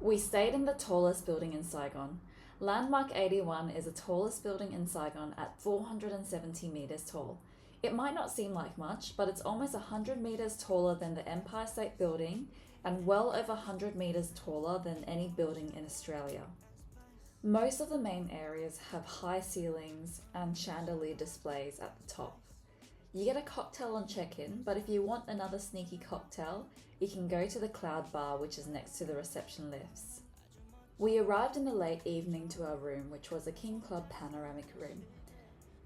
We stayed in the tallest building in Saigon. Landmark 81 is the tallest building in Saigon at 470 meters tall. It might not seem like much, but it's almost 100 meters taller than the Empire State Building and well over 100 meters taller than any building in Australia. Most of the main areas have high ceilings and chandelier displays at the top. You get a cocktail on check-in, but if you want another sneaky cocktail, you can go to the Cloud Bar, which is next to the reception lifts. We arrived in the late evening to our room, which was a King Club panoramic room.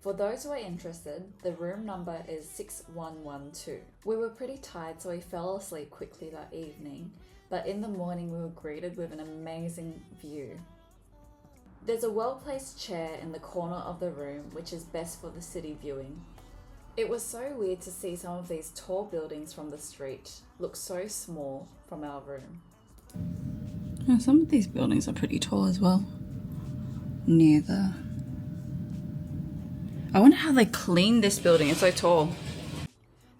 For those who are interested, the room number is 6112. We were pretty tired, so we fell asleep quickly that evening, but in the morning we were greeted with an amazing view. There's a well-placed chair in the corner of the room, which is best for the city viewing. It was so weird to see some of these tall buildings from the street look so small from our room. Yeah, some of these buildings are pretty tall as well. Near the... I wonder how they clean this building, it's so tall.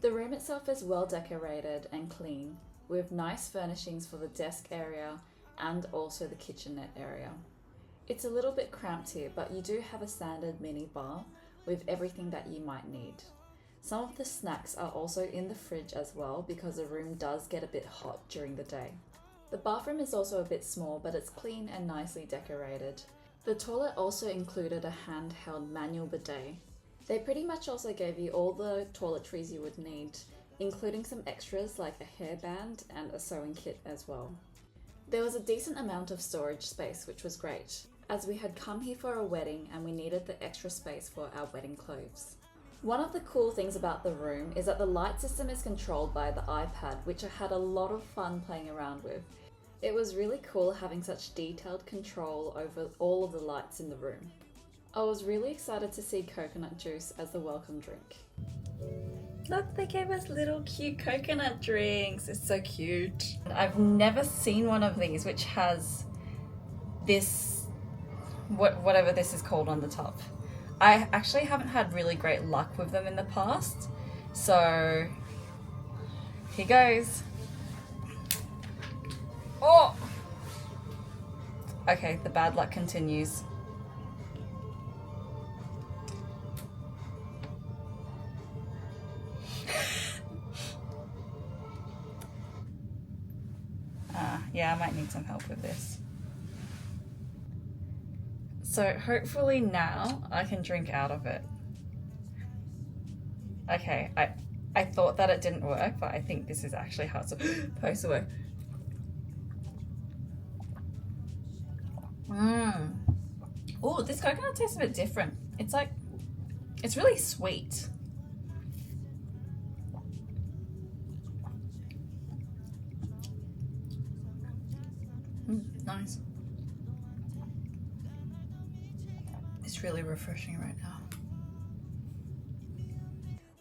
The room itself is well decorated and clean, with nice furnishings for the desk area and also the kitchenette area. It's a little bit cramped here, but you do have a standard mini bar with everything that you might need. Some of the snacks are also in the fridge as well because the room does get a bit hot during the day. The bathroom is also a bit small, but it's clean and nicely decorated. The toilet also included a handheld manual bidet. They pretty much also gave you all the toiletries you would need, including some extras like a hairband and a sewing kit as well. There was a decent amount of storage space, which was great, as we had come here for a wedding and we needed the extra space for our wedding clothes. One of the cool things about the room is that the light system is controlled by the iPad, which I had a lot of fun playing around with. It was really cool having such detailed control over all of the lights in the room. I was really excited to see coconut juice as the welcome drink. Look, they gave us little cute coconut drinks. It's so cute. I've never seen one of these which has this, whatever this is called on the top. I actually haven't had really great luck with them in the past, so here goes. Oh! Okay, the bad luck continues. Yeah, I might need some help with this. So hopefully now I can drink out of it. Okay, I thought that it didn't work, but I think this is actually how it's supposed to work. Oh, this coconut tastes a bit different. It's really sweet. Nice. It's really refreshing right now.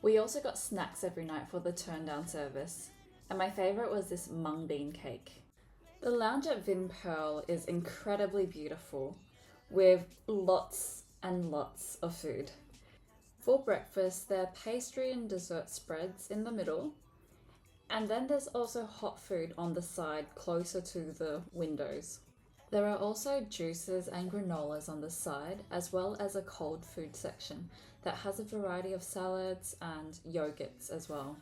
We also got snacks every night for the turn down service, and my favourite was this mung bean cake. The lounge at Vin Pearl is incredibly beautiful, with lots and lots of food. For breakfast, there are pastry and dessert spreads in the middle, and then there's also hot food on the side closer to the windows. There are also juices and granolas on the side, as well as a cold food section that has a variety of salads and yogurts as well.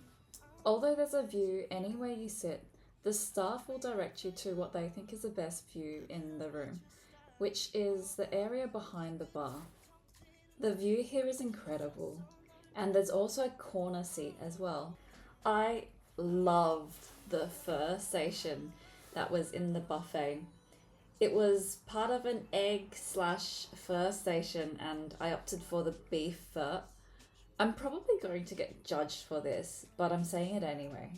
Although there's a view anywhere you sit, the staff will direct you to what they think is the best view in the room, which is the area behind the bar. The view here is incredible, and there's also a corner seat as well. I loved the pho station that was in the buffet. It was part of an egg/pho station, and I opted for the beef pho. I'm probably going to get judged for this, but I'm saying it anyway.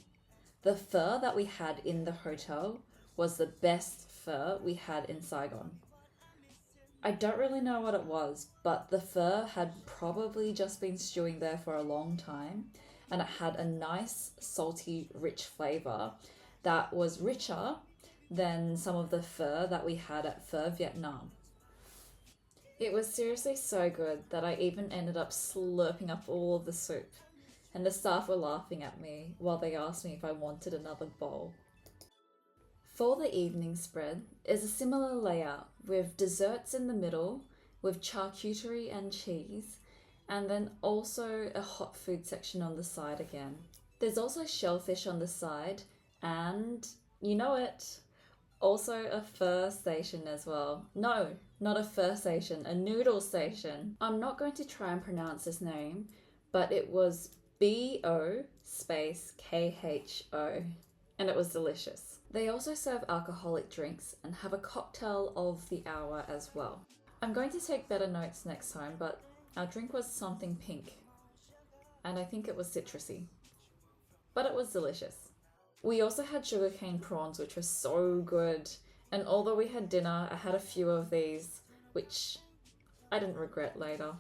The pho that we had in the hotel was the best pho we had in Saigon. I don't really know what it was, but the pho had probably just been stewing there for a long time, and it had a nice, salty, rich flavour that was richer than some of the pho that we had at Pho Vietnam. It was seriously so good that I even ended up slurping up all of the soup, and the staff were laughing at me while they asked me if I wanted another bowl. For the evening spread is a similar layout with desserts in the middle, with charcuterie and cheese, and then also a hot food section on the side again. There's also shellfish on the side, and you know it, also a pho station as well. No, not a pho station, a noodle station. I'm not going to try and pronounce this name, but it was BO space KHO, and it was delicious. They also serve alcoholic drinks and have a cocktail of the hour as well. I'm going to take better notes next time, but our drink was something pink, and I think it was citrusy, but it was delicious. We also had sugarcane prawns, which were so good, and although we had dinner, I had a few of these, which I didn't regret later.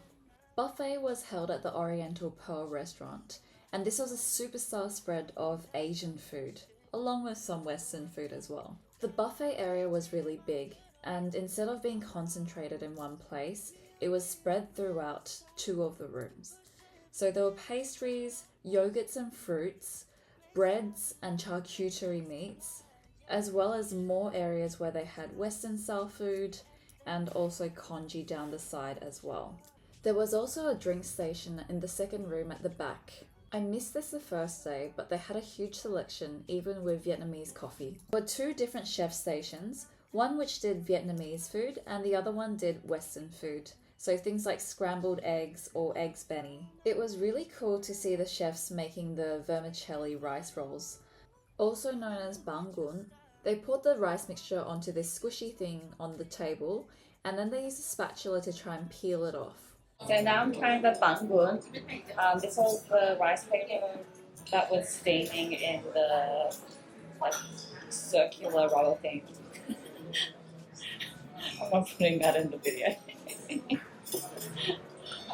Buffet was held at the Oriental Pearl restaurant, and this was a superstar spread of Asian food, along with some Western food as well. The buffet area was really big, and instead of being concentrated in one place, it was spread throughout 2 of the rooms. So there were pastries, yogurts and fruits, breads and charcuterie meats, as well as more areas where they had Western style food and also congee down the side as well. There was also a drink station in the second room at the back. I missed this the first day, but they had a huge selection, even with Vietnamese coffee. There were 2 different chef stations, one which did Vietnamese food and the other one did Western food. So things like scrambled eggs or eggs Benny. It was really cool to see the chefs making the vermicelli rice rolls, also known as bangun. They put the rice mixture onto this squishy thing on the table, and then they used a spatula to try and peel it off. So now I'm trying the bangun. This was the rice paper that was steaming in the circular roll thing. I'm not putting that in the video.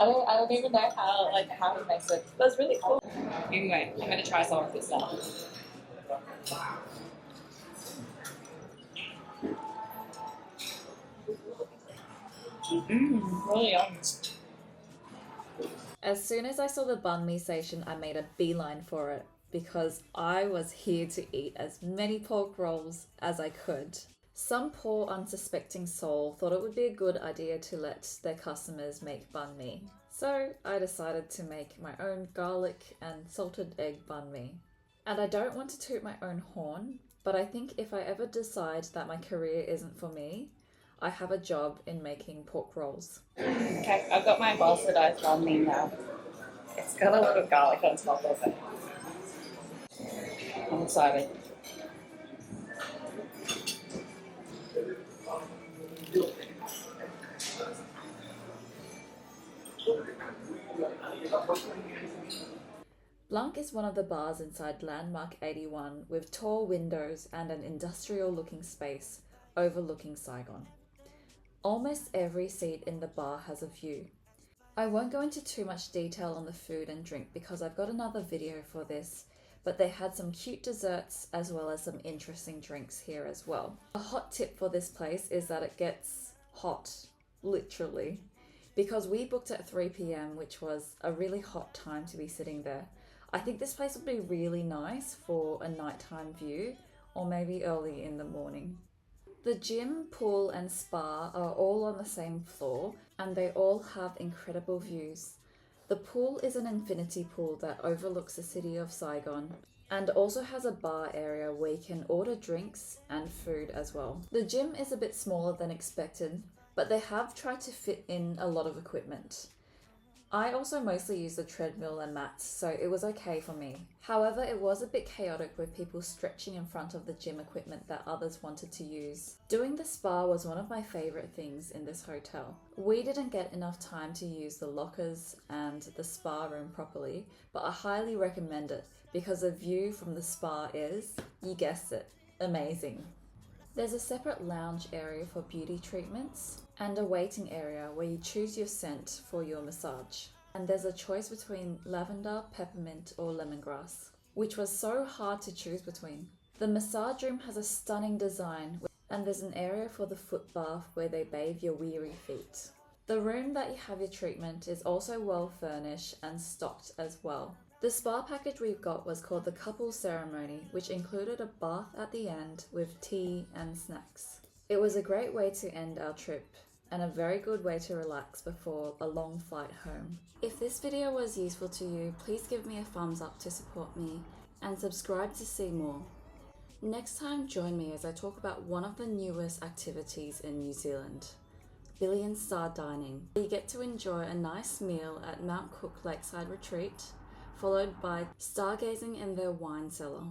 I don't even know how he makes it. But it's really cool. Anyway, I'm gonna try some of this now. Really yummy. As soon as I saw the banh mi station, I made a beeline for it because I was here to eat as many pork rolls as I could. Some poor unsuspecting soul thought it would be a good idea to let their customers make banh mi. So I decided to make my own garlic and salted egg banh mi. And I don't want to toot my own horn, but I think if I ever decide that my career isn't for me, I have a job in making pork rolls. Okay, I've got my bastardized banh mi now. It's got a lot of garlic on top of it. I'm excited. Blanc is one of the bars inside Landmark 81 with tall windows and an industrial looking space overlooking Saigon. Almost every seat in the bar has a view. I won't go into too much detail on the food and drink because I've got another video for this, but they had some cute desserts as well as some interesting drinks here as well. A hot tip for this place is that it gets hot, literally, because we booked at 3 p.m, which was a really hot time to be sitting there. I think this place would be really nice for a nighttime view or maybe early in the morning. The gym, pool and spa are all on the same floor and they all have incredible views. The pool is an infinity pool that overlooks the city of Saigon and also has a bar area where you can order drinks and food as well. The gym is a bit smaller than expected, but they have tried to fit in a lot of equipment. I also mostly use the treadmill and mats, so it was okay for me. However, it was a bit chaotic with people stretching in front of the gym equipment that others wanted to use. Doing the spa was one of my favourite things in this hotel. We didn't get enough time to use the lockers and the spa room properly, but I highly recommend it because the view from the spa is, you guessed it, amazing. There's a separate lounge area for beauty treatments and a waiting area where you choose your scent for your massage. And there's a choice between lavender, peppermint or lemongrass, which was so hard to choose between. The massage room has a stunning design and there's an area for the foot bath where they bathe your weary feet. The room that you have your treatment is also well furnished and stocked as well. The spa package we got was called the couple ceremony, which included a bath at the end with tea and snacks. It was a great way to end our trip and a very good way to relax before a long flight home. If this video was useful to you, please give me a thumbs up to support me and subscribe to see more. Next time, join me as I talk about one of the newest activities in New Zealand, Billion Star Dining. You get to enjoy a nice meal at Mount Cook Lakeside Retreat, followed by stargazing in their wine cellar.